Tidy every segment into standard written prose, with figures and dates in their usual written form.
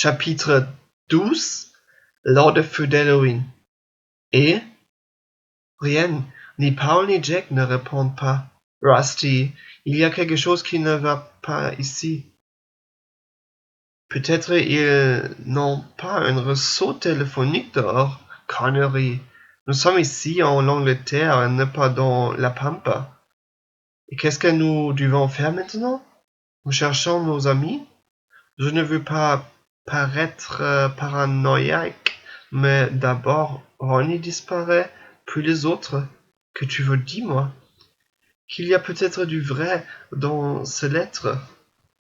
Chapitre 12 Lors de feu d'Halloween. Et rien, ni Paul ni Jack ne répondent pas. Rusty, il y a quelque chose qui ne va pas ici. Peut-être ils n'ont pas un réseau téléphonique dehors. Connerie. Nous sommes ici en Angleterre et ne pas dans la Pampa. Et qu'est-ce que nous devons faire maintenant? Nous cherchons nos amis? Je ne veux pas paraître paranoïaque, mais d'abord Ronnie disparaît, puis les autres. Que tu veux dire, moi? Qu'il y a peut-être du vrai dans ces lettres.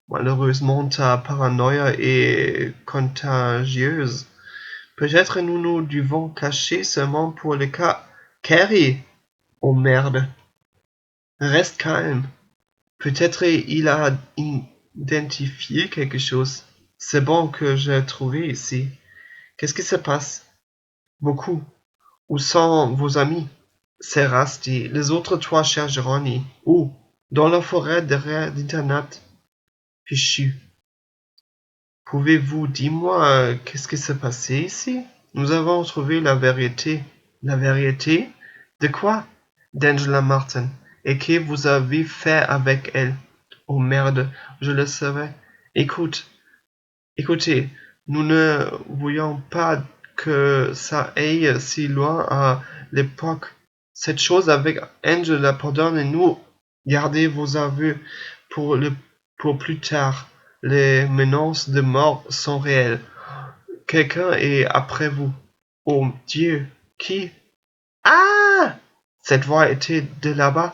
Malheureusement, ta paranoïa est contagieuse. Peut-être nous devons cacher seulement pour le cas. Carrie! Oh merde! Reste calme. Peut-être il a identifié quelque chose. C'est bon que j'ai trouvé ici. Qu'est-ce qui se passe? Beaucoup. Où sont vos amis? C'est Rusty. Les autres trois cherchent Ronnie. Où? Dans la forêt derrière l'internat. Fichu. Pouvez-vous dire-moi qu'est-ce qui s'est passé ici? Nous avons trouvé la vérité. La vérité? De quoi? D'Angela Martin. Et que vous avez fait avec elle? Oh merde, je le savais. Écoutez, nous ne voyons pas que ça aille si loin à l'époque. Cette chose avec Angela, pardonnez-nous. Gardez vos aveux pour plus tard. Les menaces de mort sont réelles. Quelqu'un est après vous. Oh Dieu, qui? Ah! Cette voix était de là-bas.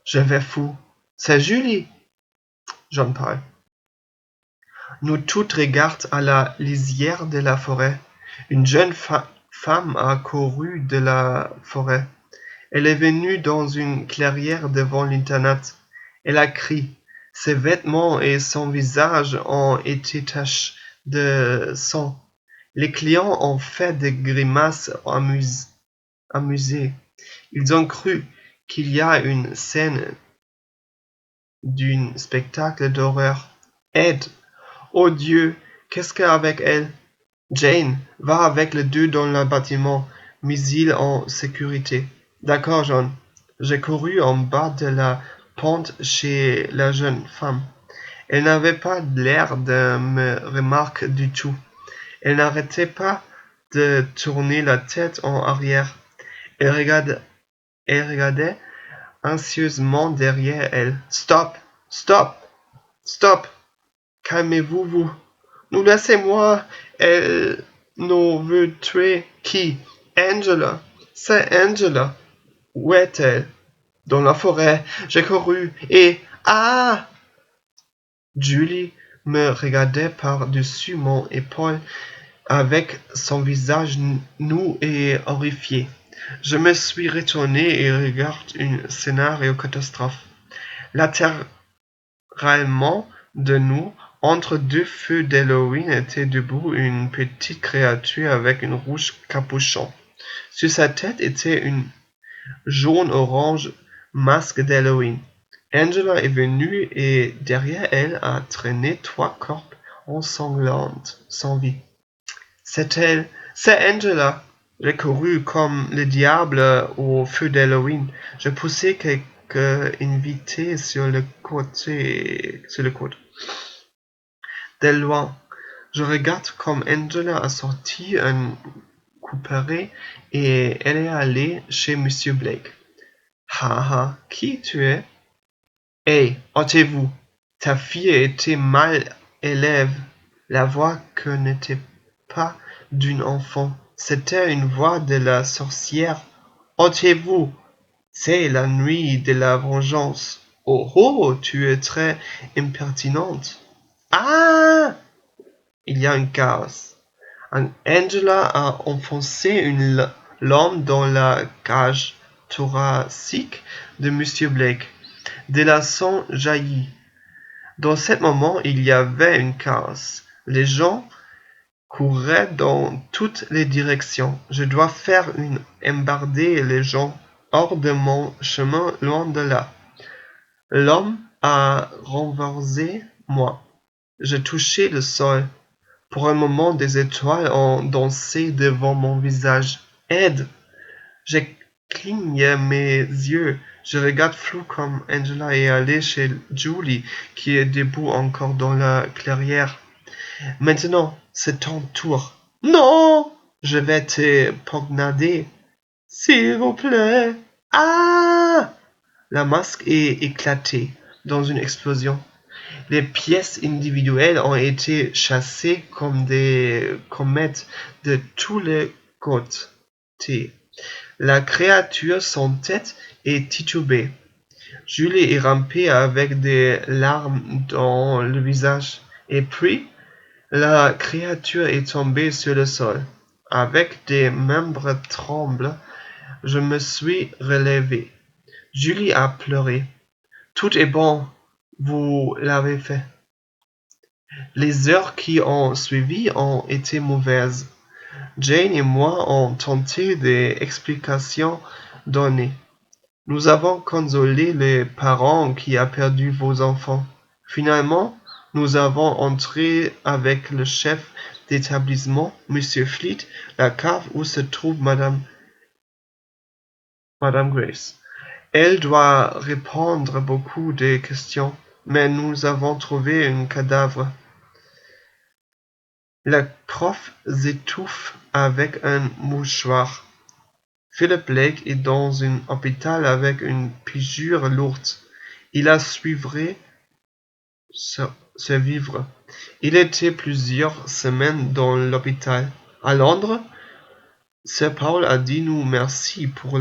Je vais fou. C'est Julie. J'en parle. Nous toutes regardons à la lisière de la forêt. Une jeune femme a couru de la forêt. Elle est venue dans une clairière devant l'internat. Elle a crié. Ses vêtements et son visage ont été tachés de sang. Les clients ont fait des grimaces amusées. Ils ont cru qu'il y a une scène d'un spectacle d'horreur. Ed! Oh Dieu, qu'est-ce qu'avec elle? Jane, va avec les deux dans le bâtiment, mais il en sécurité. D'accord, John. J'ai couru en bas de la pente chez la jeune femme. Elle n'avait pas l'air de me remarquer du tout. Elle n'arrêtait pas de tourner la tête en arrière. Elle regardait anxieusement derrière elle. Stop! Stop! Stop! Calmez-vous, vous. Nous laissez-moi. Elle nous veut tuer. Qui? Angela. C'est Angela. Où est-elle? Dans la forêt. J'ai couru et... Ah! Julie me regardait par-dessus mon épaule avec son visage nu et horrifié. Je me suis retourné et regarde un scénario catastrophe. Latéralement de nous, entre deux feux d'Halloween, était debout une petite créature avec un rouge capuchon. Sur sa tête était un jaune-orange masque d'Halloween. Angela est venue et derrière elle a traîné trois corps ensanglantes, sans vie. C'est elle, c'est Angela. J'ai couru comme le diable au feu d'Halloween. Je poussais quelques invités sur le côte. De loin, je regarde comme Angela a sorti un couperet et elle est allée chez Monsieur Blake. Ha, qui tu es? Hey, hâtez-vous. Ta fille était mal élève. La voix que n'était pas d'une enfant. C'était une voix de la sorcière. Hâtez-vous. C'est la nuit de la vengeance. Oh, tu es très impertinente. Ah! Il y a un chaos. Angela a enfoncé une lame dans la cage thoracique de Monsieur Blake. De la sang jaillit. Dans ce moment, il y avait un chaos. Les gens couraient dans toutes les directions. Je dois faire une embarder les gens hors de mon chemin, loin de là. L'homme a renversé moi. J'ai touché le sol. Pour un moment, des étoiles ont dansé devant mon visage. Aide! Je cligne mes yeux. Je regarde flou comme Angela est allée chez Julie, qui est debout encore dans la clairière. Maintenant, c'est ton tour. Non! Je vais te poignarder. S'il vous plaît. Ah! La masque est éclatée dans une explosion. Les pièces individuelles ont été chassées comme des comètes de tous les côtés. La créature sans tête est titubée. Julie est rampée avec des larmes dans le visage. Et puis, la créature est tombée sur le sol. Avec des membres tremblants, je me suis relevé. Julie a pleuré. Tout est bon, vous l'avez fait. Les heures qui ont suivi ont été mauvaises. Jane et moi ont tenté des explications données. Nous avons consolé les parents qui ont perdu vos enfants. Finalement, nous avons entré avec le chef d'établissement, Monsieur Fleet, la cave où se trouve Madame Grace. Elle doit répondre beaucoup de questions, mais nous avons trouvé un cadavre. Le prof s'étouffe avec un mouchoir. Philip Blake est dans un hôpital avec une piqûre lourde. Il a survivre. Il était plusieurs semaines dans l'hôpital. À Londres, Sir Paul a dit nous merci pour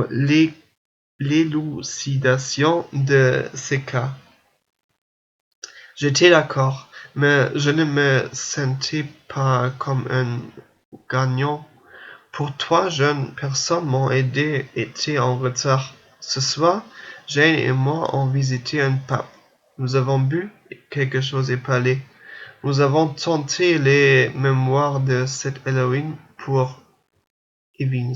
l'élucidation de ces cas. J'étais d'accord, mais je ne me sentais pas comme un gagnant. Pour 3 jeunes personnes m'ont aidé étaient en retard. Ce soir, Jane et moi avons visité un pub. Nous avons bu quelque chose et parlé. Nous avons tenté les mémoires de cet Halloween pour Evans.